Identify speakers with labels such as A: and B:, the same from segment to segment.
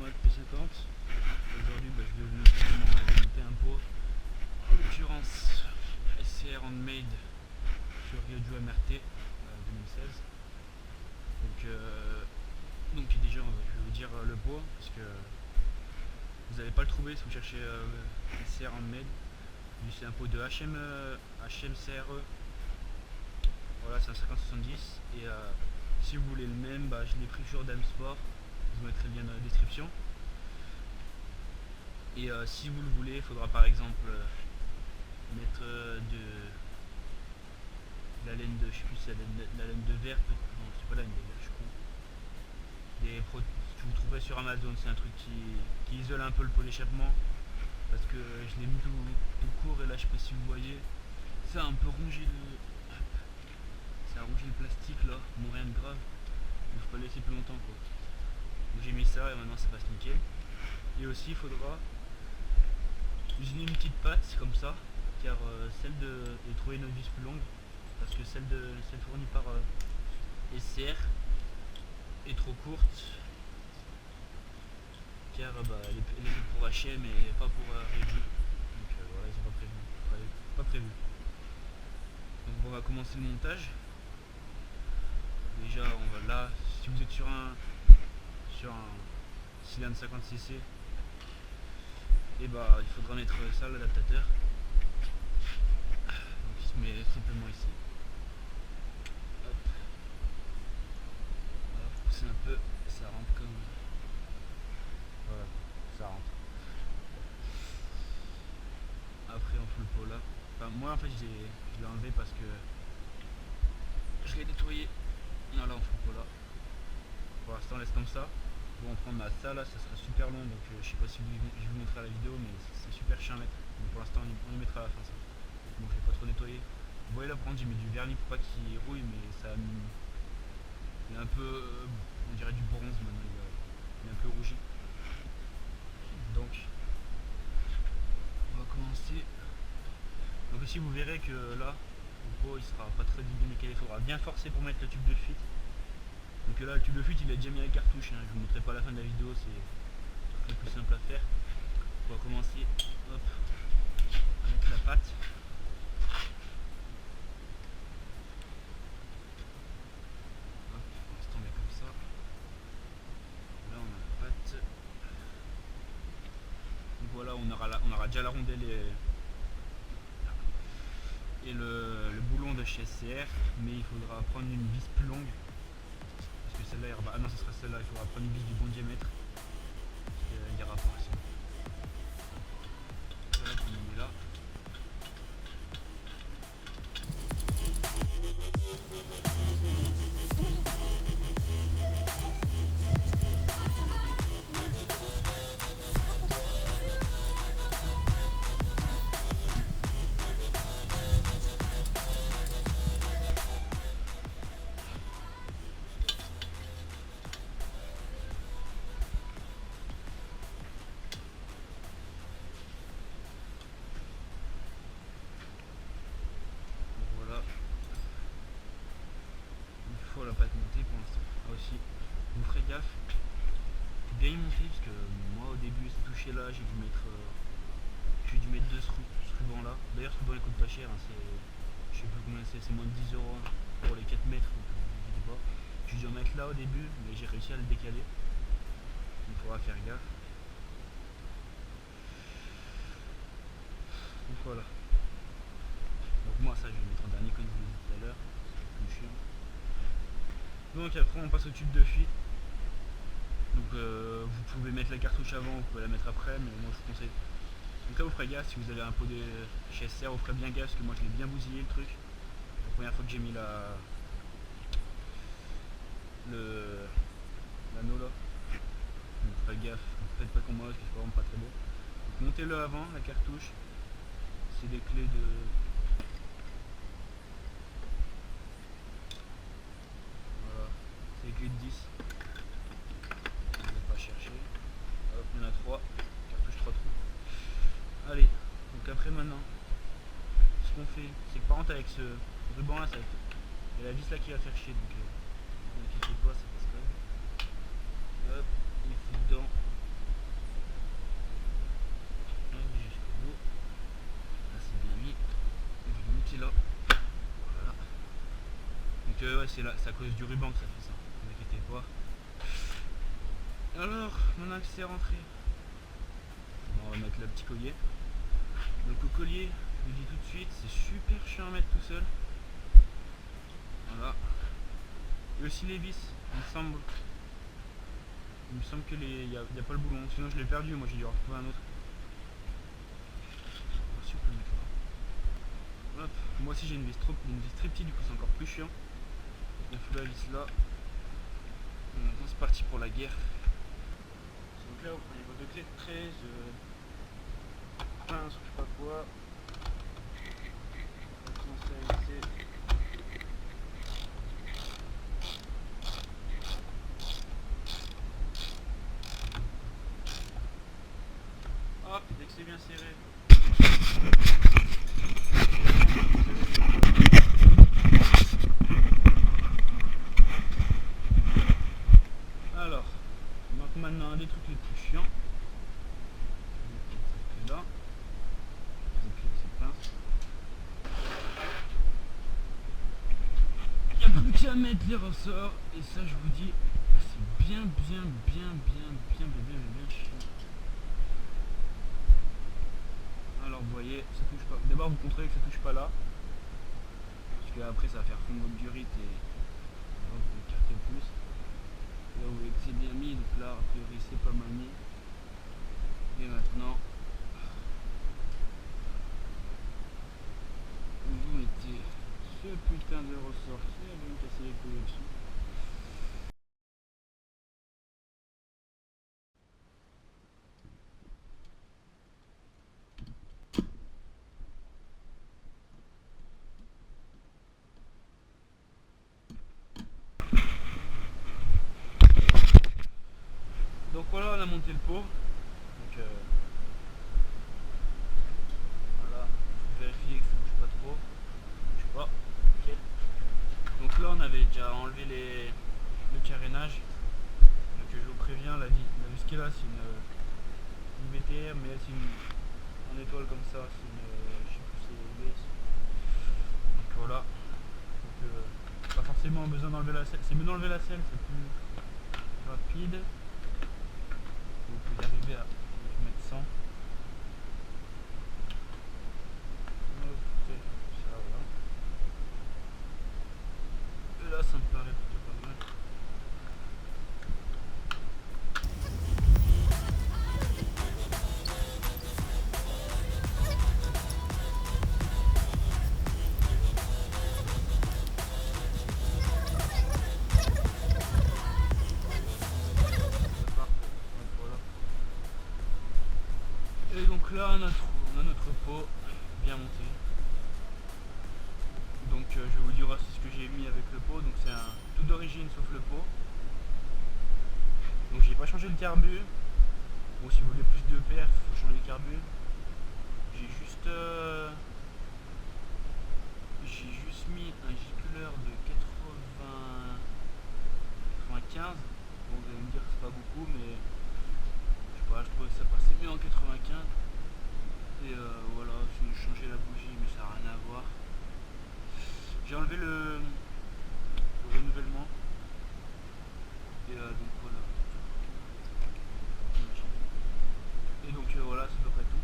A: mode P50. Aujourd'hui je vais monter un pot, en l'occurrence SCR Handmade sur Ryoju MRT 2016. Donc déjà je vais vous dire le pot parce que vous n'allez pas le trouver si vous cherchez SCR Handmade. Lui c'est un pot de HM CRE. Voilà, c'est un 5070 et si vous voulez le même, je l'ai pris sur Dame Sport, je vous mettrai le lien dans la description. Et si vous le voulez, il faudra par exemple mettre de la laine de, je sais plus si c'est la laine de verre, non c'est pas la laine de verre, je crois. Que vous trouverez sur Amazon, c'est un truc qui isole un peu le pot d'échappement, parce que je l'ai mis tout court et là je sais pas si vous voyez, ça a un peu rongé le plastique là, bon rien de grave, il faut pas le laisser plus longtemps quoi. Donc j'ai mis ça et maintenant ça passe nickel. Et aussi il faudra usiner une petite patte comme ça, car et trouver une vis plus longue, parce que celle fournie par SCR est trop courte, car elle est faite pour HM et pas pour Ryoju. Donc voilà, ils ont pas prévu. Donc on va commencer le montage. Déjà on va là, si vous êtes sur un cylindre 50cc, et il faudra mettre ça l'adaptateur. Donc il se met simplement ici. Hop. Voilà, faut pousser un peu, ça rentre comme. Voilà, ça rentre. Après on fout le pot là. Enfin moi en fait je l'ai enlevé parce que je l'ai nettoyé. Non là on fout le pot là. Pour l'instant on laisse comme ça. Bon on prend ça là, ça sera super long donc je sais pas si je vous montrerai à la vidéo mais c'est super chiant à mettre. Donc pour l'instant on y mettra à la fin ça. Donc je l'ai pas trop nettoyé. Vous voyez là par contre j'ai mis du vernis pour pas qu'il rouille mais ça il est un peu on dirait du bronze maintenant, il est un peu rougi. Donc on va commencer. Donc ici vous verrez que là le pot il sera pas très bien décalé, il faudra bien forcer pour mettre le tube de fuite. Donc là le tube de fuite il est déjà mis à la cartouche, je vous montrerai pas à la fin de la vidéo, c'est plus simple à faire. On va commencer hop, à mettre la pâte. Hop, on laisse tomber comme ça. Là on a la pâte. Donc voilà, on aura déjà la rondelle et le boulon de chez SCR, mais il faudra prendre une vis plus longue. Parce que celle-là, ah non, ce sera celle-là, il faudra prendre une vis du bon diamètre. Il ira pas ici. Voilà, on met là. La pâte montée pour l'instant. Aussi, vous ferez gaffe, bien y monter parce que moi au début c'est touché là, j'ai dû mettre deux ce ruban là. D'ailleurs ce ruban il coûte pas cher, hein, je sais plus combien c'est moins de 10 euros pour les 4 mètres, donc n'hésitez pas. J'ai dû en mettre là au début, mais j'ai réussi à le décaler. Il faudra faire gaffe. Donc voilà. Donc moi ça je vais mettre en dernier comme je vous l'ai dit tout à l'heure, c'est plus chiant. Donc après on passe au tube de fuite. Donc vous pouvez mettre la cartouche avant, vous pouvez la mettre après, mais moi je vous conseille. Donc là vous ferez gaffe, si vous avez un pot de chez SCR, vous ferez bien gaffe parce que moi je l'ai bien bousillé le truc. La première fois que j'ai mis l'anneau là. Donc faites gaffe, faites pas comme moi parce que c'est vraiment pas très beau. Donc montez-le avant, la cartouche. C'est des clés de. Voilà, c'est des clés de 10. Je vais pas chercher. Hop, il y en a 3. Cartouche 3 trous. Allez, donc après maintenant, ce qu'on fait, c'est que par contre avec ce ruban là, il y a la vis là qui va faire chier, donc ne vous inquiétez pas, ça passe quand même. Hop, il fout dedans. ouais, c'est à cause du ruban que ça fait ça, ne vous inquiétez pas. Alors, mon axe est rentré. On va mettre le petit collier. Donc le collier, je vous dis tout de suite, c'est super chiant à mettre tout seul. Voilà. Et aussi les vis, il me semble. Il me semble que il n'y a pas le boulon, sinon je l'ai perdu, moi j'ai dû en retrouver un autre. Si on peut le mettre là. Hop. Moi aussi j'ai une vis très petite, du coup c'est encore plus chiant. On fout la vis là. Et maintenant c'est parti pour la guerre. Donc là vous prenez vos degrés de 13, pince ou je sais pas quoi. On va commencer à visser. Hop, dès que c'est bien serré. Alors, donc maintenant un des trucs les plus chiants. Là. Il n'y a plus qu'à mettre les ressorts et ça je vous dis c'est bien chiant. Alors vous voyez, ça touche pas. D'abord vous contrôlez que ça touche pas là. Parce que après ça va faire fondre votre durite et alors, vous écartez plus. Là vous voyez que c'est bien mis, donc là a priori c'est pas mal mis. Et maintenant vous mettez ce putain de ressort qui va me casser les couilles dessus. Donc voilà, on a monté le pot. Donc voilà, vérifier que ça bouge pas trop. Je sais pas, nickel. Donc là on avait déjà enlevé le carénage. Donc je vous préviens, la vis qui est là c'est une VTR, mais c'est en étoile comme ça, c'est une, je sais plus c'est UBS. Donc voilà. Donc, pas forcément besoin d'enlever la selle, c'est mieux d'enlever la selle, c'est plus rapide. Vous pouvez arriver à mettre 100. Ok, ça va. Et là ça me paraît plutôt pas mal. Et donc là on a notre pot bien monté. Donc je vais vous dire aussi ce que j'ai mis avec le pot. Donc c'est un tout d'origine sauf le pot. Donc j'ai pas changé le carbu. Bon si vous voulez plus de perf, il faut changer le carbu. J'ai juste mis un gicleur de 95. Bon vous allez me dire que c'est pas beaucoup mais je sais pas, je trouvais que ça passait mieux en 95. Et voilà, j'ai changé la bougie mais ça n'a rien à voir. J'ai enlevé le renouvellement. Et donc voilà. Et donc voilà, c'est à peu près tout.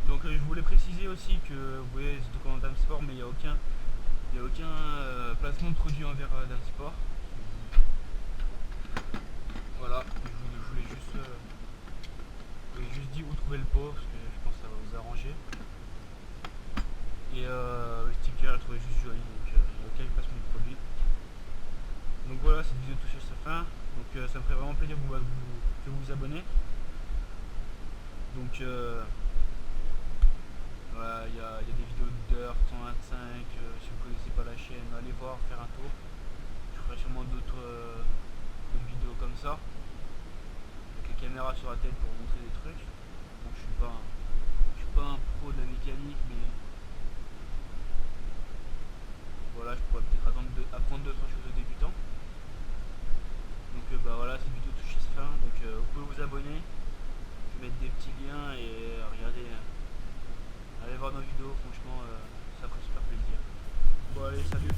A: Donc je voulais préciser aussi que vous voyez c'est tout en Dame Sport mais il n'y a aucun placement de produit envers Dame Sport. Voilà, je voulais juste dire où trouver le pot parce que je pense que ça va vous arranger. Et Steve Kerr a trouvé juste joli, donc il n'y a aucun placement de produit. Donc voilà, cette vidéo touche à sa fin. Donc ça me ferait vraiment plaisir que vous vous abonnez. Donc voilà, il y a des vidéos d'heure 125, si vous ne connaissez pas la chaîne, allez voir, faire un tour. Je ferai sûrement d'autres vidéos comme ça. Avec la caméra sur la tête pour vous montrer des trucs. Donc je suis pas un pro de la mécanique, mais voilà, je pourrais peut-être apprendre d'autres choses aux débutants. Donc bah voilà, cette vidéo touche à sa fin. Donc vous pouvez vous abonner. Je vais mettre des petits liens et regardez. Allez voir nos vidéos, franchement ça ferait super plaisir. Bon allez, salut.